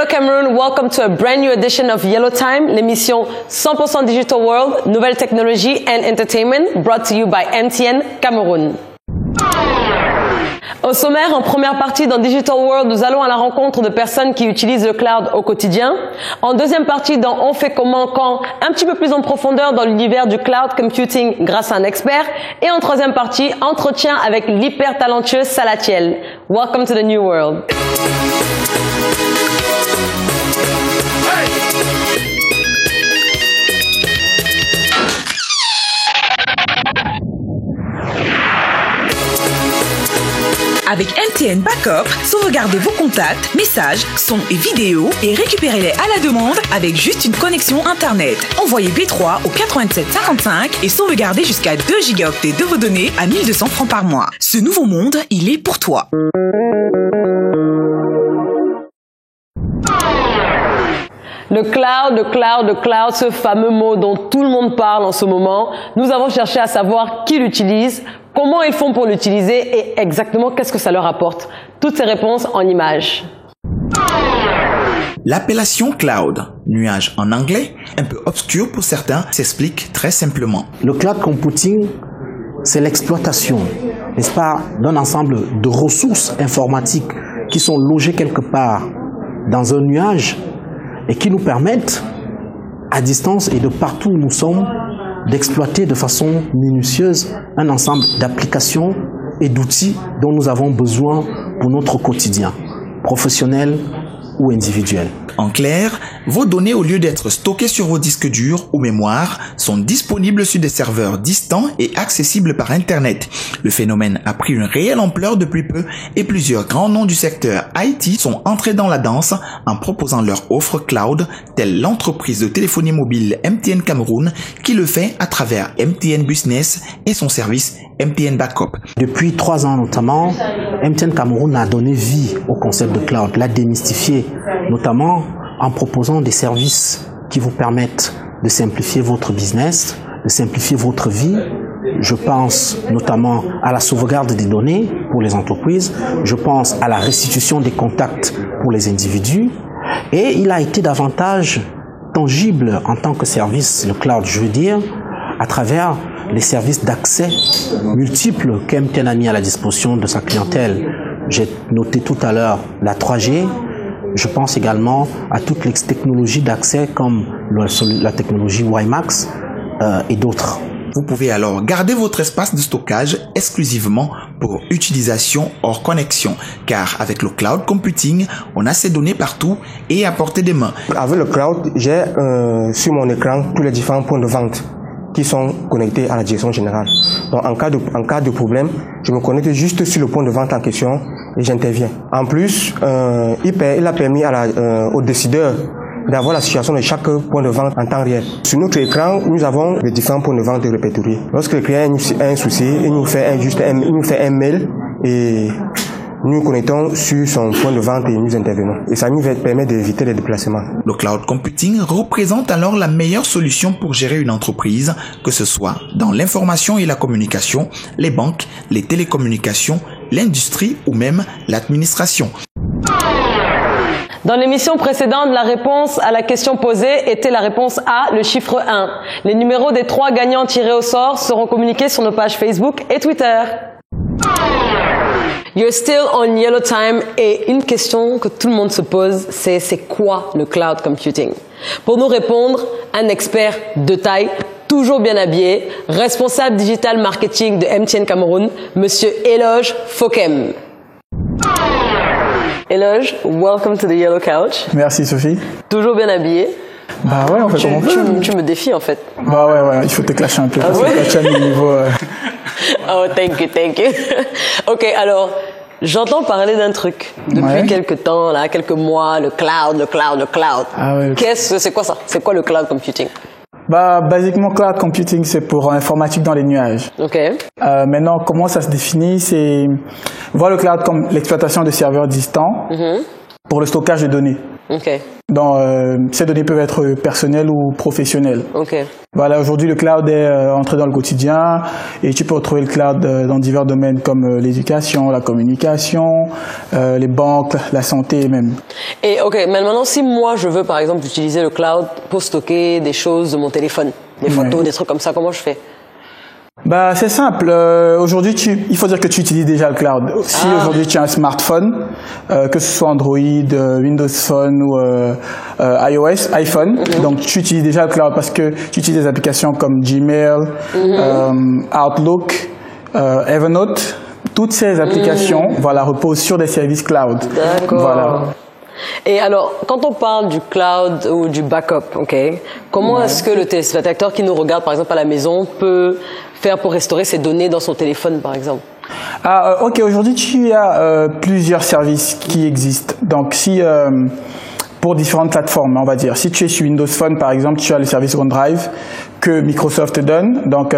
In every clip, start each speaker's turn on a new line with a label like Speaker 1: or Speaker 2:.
Speaker 1: Hello Cameroon, welcome to a brand new edition of Yellow Time, l'émission 100% Digital World, nouvelles technologies and entertainment, brought to you by MTN Cameroun. Au sommaire, en première partie dans Digital World, nous allons à la rencontre de personnes qui utilisent le cloud au quotidien. En deuxième partie, dans On fait comment, quand, un petit peu plus en profondeur dans l'univers du cloud computing grâce à un expert. Et en troisième partie, entretien avec l'hyper talentueux Salatiel. Welcome to the new world.
Speaker 2: Avec MTN Backup, sauvegardez vos contacts, messages, sons et vidéos et récupérez-les à la demande avec juste une connexion Internet. Envoyez B3 au 8755 et sauvegardez jusqu'à 2 gigaoctets de vos données à 1200 francs par mois. Ce nouveau monde, il est pour toi.
Speaker 1: Le cloud, ce fameux mot dont tout le monde parle en ce moment. Nous avons cherché à savoir qui l'utilise, comment ils font pour l'utiliser et exactement qu'est-ce que ça leur apporte. Toutes ces réponses en images.
Speaker 3: L'appellation cloud, nuage en anglais, un peu obscur pour certains, s'explique très simplement.
Speaker 4: Le cloud computing, c'est l'exploitation, n'est-ce pas, d'un ensemble de ressources informatiques qui sont logées quelque part dans un nuage et qui nous permettent, à distance et de partout où nous sommes, d'exploiter de façon minutieuse un ensemble d'applications et d'outils dont nous avons besoin pour notre quotidien, professionnel ou individuel.
Speaker 3: En clair, vos données, au lieu d'être stockées sur vos disques durs ou mémoires, sont disponibles sur des serveurs distants et accessibles par Internet. Le phénomène a pris une réelle ampleur depuis peu et plusieurs grands noms du secteur IT sont entrés dans la danse en proposant leur offre cloud, telle l'entreprise de téléphonie mobile MTN Cameroun qui le fait à travers MTN Business et son service MTN Backup.
Speaker 4: Depuis 3 ans notamment, MTN Cameroun a donné vie au concept de cloud, l'a démystifié, notamment en proposant des services qui vous permettent de simplifier votre business, de simplifier votre vie. Je pense notamment à la sauvegarde des données pour les entreprises, je pense à la restitution des contacts pour les individus, et il a été davantage tangible en tant que service, le cloud, je veux dire, à travers les services d'accès multiples qu'MTN a mis à la disposition de sa clientèle. J'ai noté tout à l'heure la 3G. Je pense également à toutes les technologies d'accès comme la technologie WiMAX et d'autres.
Speaker 3: Vous pouvez alors garder votre espace de stockage exclusivement pour utilisation hors connexion, car avec le cloud computing, on a ces données partout et à portée des mains.
Speaker 5: Avec le cloud, j'ai sur mon écran tous les différents points de vente qui sont connectés à la direction générale. Donc en cas de problème, je me connecte juste sur le point de vente en question et j'interviens. En plus, il a permis aux décideurs d'avoir la situation de chaque point de vente en temps réel. Sur notre écran, nous avons les différents points de vente répertoriés. Lorsque le client a un souci, il nous fait un mail et nous nous connectons sur son point de vente et nous intervenons. Et ça nous permet d'éviter les déplacements.
Speaker 3: Le cloud computing représente alors la meilleure solution pour gérer une entreprise, que ce soit dans l'information et la communication, les banques, les télécommunications, l'industrie ou même l'administration.
Speaker 1: Dans l'émission précédente, la réponse à la question posée était la réponse A, le chiffre 1. Les numéros des 3 gagnants tirés au sort seront communiqués sur nos pages Facebook et Twitter. You're still on Yellow Time et une question que tout le monde se pose, c'est quoi le cloud computing? Pour nous répondre, un expert de taille, toujours bien habillé, responsable digital marketing de MTN Cameroun, Monsieur Eloge Fokem. Eloge, welcome to the Yellow Couch.
Speaker 6: Merci Sophie.
Speaker 1: Toujours bien habillé.
Speaker 6: Bah ouais, on fait comme on peut.
Speaker 1: Tu me défies en fait.
Speaker 6: Bah ouais, il faut te clasher un peu.
Speaker 1: Ah ouais?
Speaker 6: Te clasher à niveau.
Speaker 1: Oh, thank you. Ok, alors, j'entends parler d'un truc depuis quelques temps, là, quelques mois, le cloud.
Speaker 6: Ah ouais.
Speaker 1: C'est quoi ça? C'est quoi le cloud computing?
Speaker 6: Bah, basiquement, cloud computing, c'est pour informatique dans les nuages.
Speaker 1: Ok.
Speaker 6: Maintenant, comment ça se définit? C'est voir le cloud comme l'exploitation de serveurs distants pour le stockage de données.
Speaker 1: Ok.
Speaker 6: Donc, ces données peuvent être personnelles ou professionnelles.
Speaker 1: Ok.
Speaker 6: Voilà, aujourd'hui le cloud est entré dans le quotidien et tu peux retrouver le cloud dans divers domaines comme l'éducation, la communication, les banques, la santé même.
Speaker 1: Et ok, mais maintenant si moi je veux par exemple utiliser le cloud pour stocker des choses de mon téléphone, des photos, des trucs comme ça, comment je fais?
Speaker 6: Bah c'est simple. Aujourd'hui, il faut dire que tu utilises déjà le cloud. Si aujourd'hui tu as un smartphone, que ce soit Android, Windows Phone ou iPhone, donc tu utilises déjà le cloud parce que tu utilises des applications comme Gmail, Outlook, Evernote. Toutes ces applications, voilà, reposent sur des services cloud.
Speaker 1: D'accord.
Speaker 6: Voilà.
Speaker 1: Et alors, quand on parle du cloud ou du backup, ok, comment est-ce que le téléspectateur qui nous regarde, par exemple, à la maison, peut faire pour restaurer ses données dans son téléphone, par exemple?
Speaker 6: Ok, aujourd'hui, tu as plusieurs services qui existent. Donc, si pour différentes plateformes, on va dire. Si tu es sur Windows Phone, par exemple, tu as le service OneDrive que Microsoft te donne. Donc,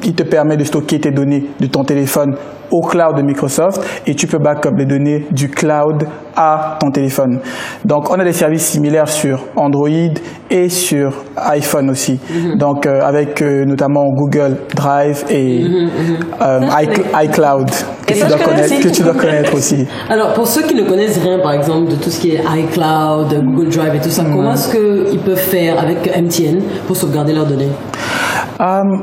Speaker 6: il te permet de stocker tes données de ton téléphone au cloud de Microsoft et tu peux backup les données du cloud à ton téléphone. Donc, on a des services similaires sur Android et sur iPhone aussi. Donc, avec notamment Google Drive et iCloud que tu dois connaître aussi.
Speaker 1: Alors, pour ceux qui ne connaissent rien, par exemple, de tout ce qui est iCloud, Google Drive et tout ça, comment est-ce qu'ils peuvent faire avec MTN pour sauvegarder leurs données?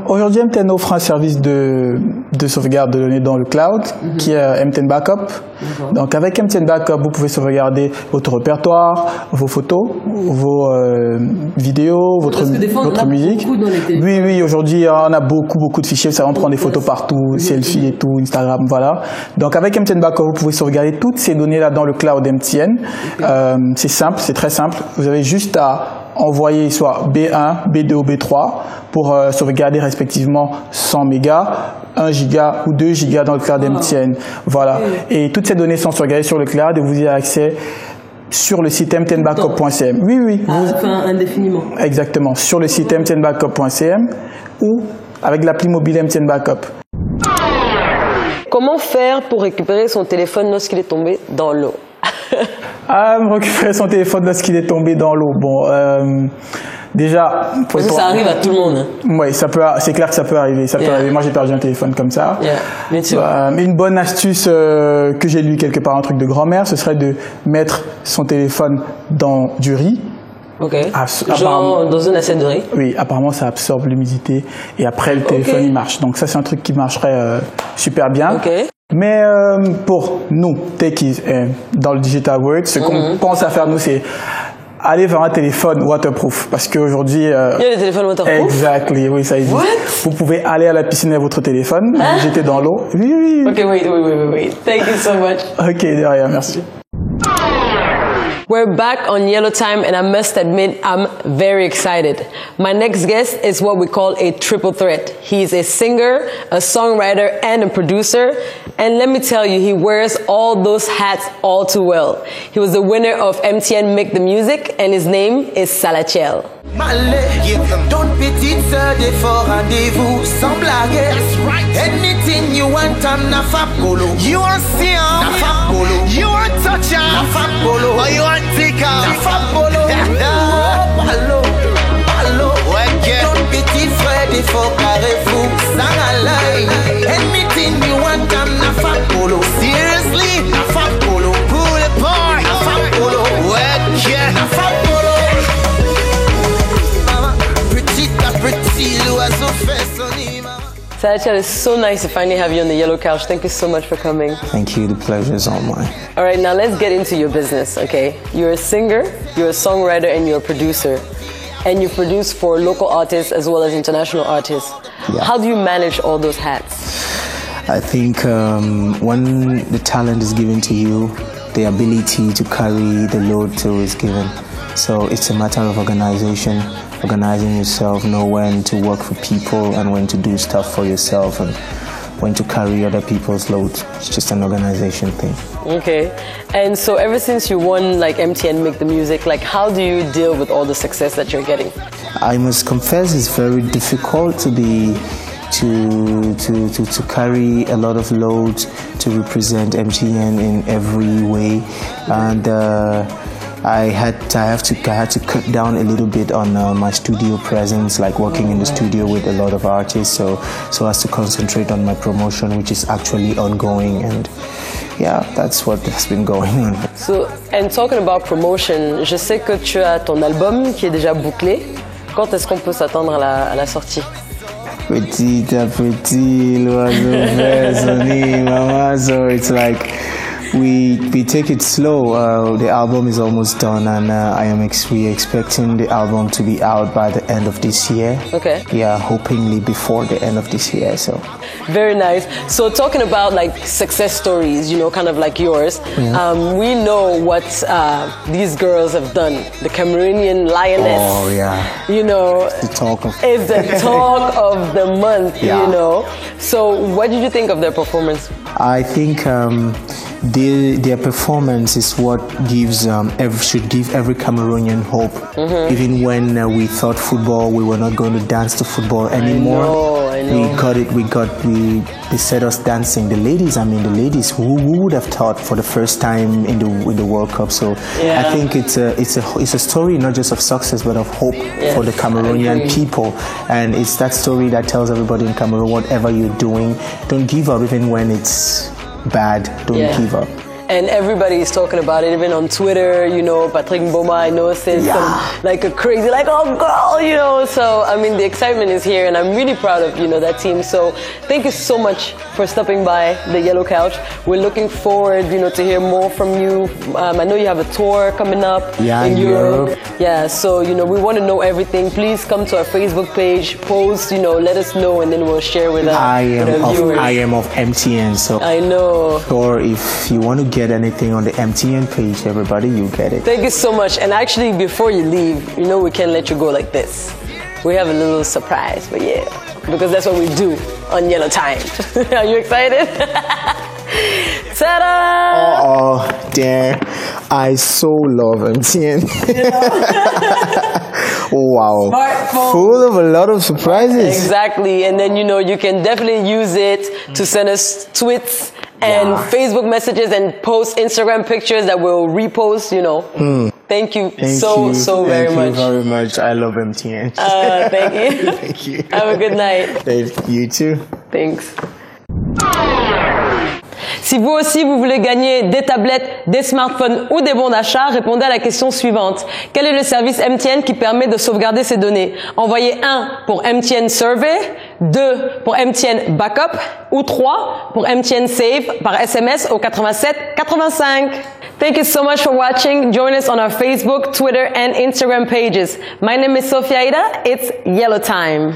Speaker 6: Aujourd'hui, MTN offre un service de sauvegarde de données dans le cloud qui est MTN Backup. Donc avec MTN Backup, vous pouvez sauvegarder votre répertoire, vos photos, vos vidéos, votre musique. Oui, aujourd'hui, on a beaucoup de fichiers. Ça, on prend des photos partout, selfies et tout, Instagram, voilà. Donc avec MTN Backup, vous pouvez sauvegarder toutes ces données-là dans le cloud MTN. C'est simple, c'est très simple. Vous avez juste à envoyer soit B1, B2 ou B3 pour sauvegarder respectivement 100 mégas, 1 giga ou 2 gigas dans le cloud MTN. Voilà. Et toutes ces données sont sauvegardées sur le cloud et vous y avez accès sur le site mtnbackup.cm. Oui.
Speaker 1: Enfin, indéfiniment.
Speaker 6: Exactement. Sur le site mtnbackup.cm ou avec l'appli mobile MTN Backup.
Speaker 1: Comment faire pour récupérer son téléphone lorsqu'il est tombé dans l'eau?
Speaker 6: Récupérer son téléphone lorsqu'il est tombé dans l'eau. Bon, déjà,
Speaker 1: ça arrive à tout le monde.
Speaker 6: Oui, c'est clair que ça peut arriver. Ça peut arriver. Moi, j'ai perdu un téléphone comme ça. Une bonne astuce que j'ai lu quelque part, un truc de grand-mère, ce serait de mettre son téléphone dans du riz.
Speaker 1: Ok. Genre dans une assiette de riz.
Speaker 6: Oui, apparemment ça absorbe l'humidité et après le téléphone il marche. Donc ça c'est un truc qui marcherait super bien.
Speaker 1: Ok.
Speaker 6: Mais pour nous, techies, dans le digital world, ce qu'on pense à faire nous, c'est aller vers un téléphone waterproof. Parce qu'aujourd'hui... il y
Speaker 1: a des téléphones waterproof?
Speaker 6: Exactly, oui, ça existe.
Speaker 1: What?
Speaker 6: Vous pouvez aller à la piscine avec votre téléphone, vous jeter dans l'eau. Oui.
Speaker 1: Ok, wait. Thank you so much.
Speaker 6: Ok, de rien, merci.
Speaker 1: We're back on Yellow Time and I must admit I'm very excited. My next guest is what we call a triple threat. He's a singer, a songwriter and a producer. And let me tell you, he wears all those hats all too well. He was the winner of MTN Make the Music and his name is Salachel.
Speaker 7: Don't petite sœur des forts rendez-vous sans blague. Anything you want, I'm Nafap Polo. You want Siam, Nafap Polo. You want Toucha, Nafap Polo. Or you want Tika, Nafap Polo. Palo, don't petite frère des forts carrez-vous sans alay. Anything you want, I'm Nafap Polo. Seriously, Nafap Polo. Pull apart, Nafap Polo. Nafap Polo.
Speaker 1: Salachel, it's so nice to finally have you on the yellow couch. Thank you so much for coming.
Speaker 8: Thank you. The pleasure is all mine.
Speaker 1: All right, now let's get into your business, okay? You're a singer, you're a songwriter, and you're a producer. And you produce for local artists as well as international artists.
Speaker 8: Yeah.
Speaker 1: How do you manage all those hats?
Speaker 8: I think when the talent is given to you, the ability to carry the load too is given. So it's a matter of organization. Organizing yourself, know when to work for people and when to do stuff for yourself and when to carry other people's load. It's just an organization thing.
Speaker 1: Okay. And so ever since you won like MTN Make the Music, like how do you deal with all the success that you're getting?
Speaker 8: I must confess it's very difficult to carry a lot of load to represent MTN in every way. And I had to cut down a little bit on my studio presence, like working in the studio with a lot of artists, so as to concentrate on my promotion, which is actually ongoing, and yeah, that's what has been going on.
Speaker 1: So, and talking about promotion, je sais que tu as ton album qui est déjà bouclé. Quand est-ce qu'on peut s'attendre à la sortie?
Speaker 8: Petit à petit, l'oiseau fait son nid, mama. So it's like we take it slow. The album is almost done, and we're expecting the album to be out by the end of this year.
Speaker 1: Okay.
Speaker 8: Yeah, hopingly before the end of this year. So.
Speaker 1: Very nice. So talking about like success stories, you know, kind of like yours, we know what these girls have done. The Cameroonian Lioness.
Speaker 8: Oh yeah.
Speaker 1: You know,
Speaker 8: it's the talk of
Speaker 1: the month.
Speaker 8: Yeah.
Speaker 1: You know. So what did you think of their performance?
Speaker 8: I think their performance is what should give every Cameroonian hope. Mm-hmm. Even when we thought football, we were not going to dance to football anymore.
Speaker 1: I know.
Speaker 8: They set us dancing. The ladies, who would have thought for the first time in the World Cup? So
Speaker 1: yeah.
Speaker 8: I think it's a story not just of success but of hope for the Cameroonian people, and it's that story that tells everybody in Cameroon, whatever you're doing, don't give up even when it's bad. Don't give up.
Speaker 1: And everybody is talking about it, even on Twitter, you know, Patrick Mboma, I know, says like a crazy, like, oh girl, you know. So, I mean, the excitement is here, and I'm really proud of, you know, that team. So, thank you so much for stopping by the Yellow Couch. We're looking forward, you know, to hear more from you. I know you have a tour coming up in Europe. Yeah, so, you know, we want to know everything. Please come to our Facebook page, post, you know, let us know, and then we'll share with our viewers.
Speaker 8: I am of MTN, so
Speaker 1: I know.
Speaker 8: Or if you want to get anything on the MTN page, everybody, you get it.
Speaker 1: Thank you so much. And actually, before you leave, you know, we can't let you go like this. We have a little surprise, but yeah, because that's what we do on Yellow Time. Are you excited? Ta-da!
Speaker 8: Oh, damn. I so love MTN. Wow.
Speaker 1: Smartphone.
Speaker 8: Full of a lot of surprises.
Speaker 1: Exactly. And then, you know, you can definitely use it to send us tweets and Facebook messages and post Instagram pictures that we'll repost, you know. Thank you so very much.
Speaker 8: Thank you very much. I love MTN.
Speaker 1: Thank you.
Speaker 8: Thank you.
Speaker 1: Have a good night.
Speaker 8: You too.
Speaker 1: Thanks. Si vous aussi vous voulez gagner des tablettes, des smartphones ou des bons d'achat, répondez à la question suivante. Quel est le service MTN qui permet de sauvegarder ces données? Envoyez 1 pour MTN Survey, 2 pour MTN Backup ou 3 pour MTN Save par SMS au 87 85. Thank you so much for watching. Join us on our Facebook, Twitter and Instagram pages. My name is Sofia Ida. It's Yellow Time.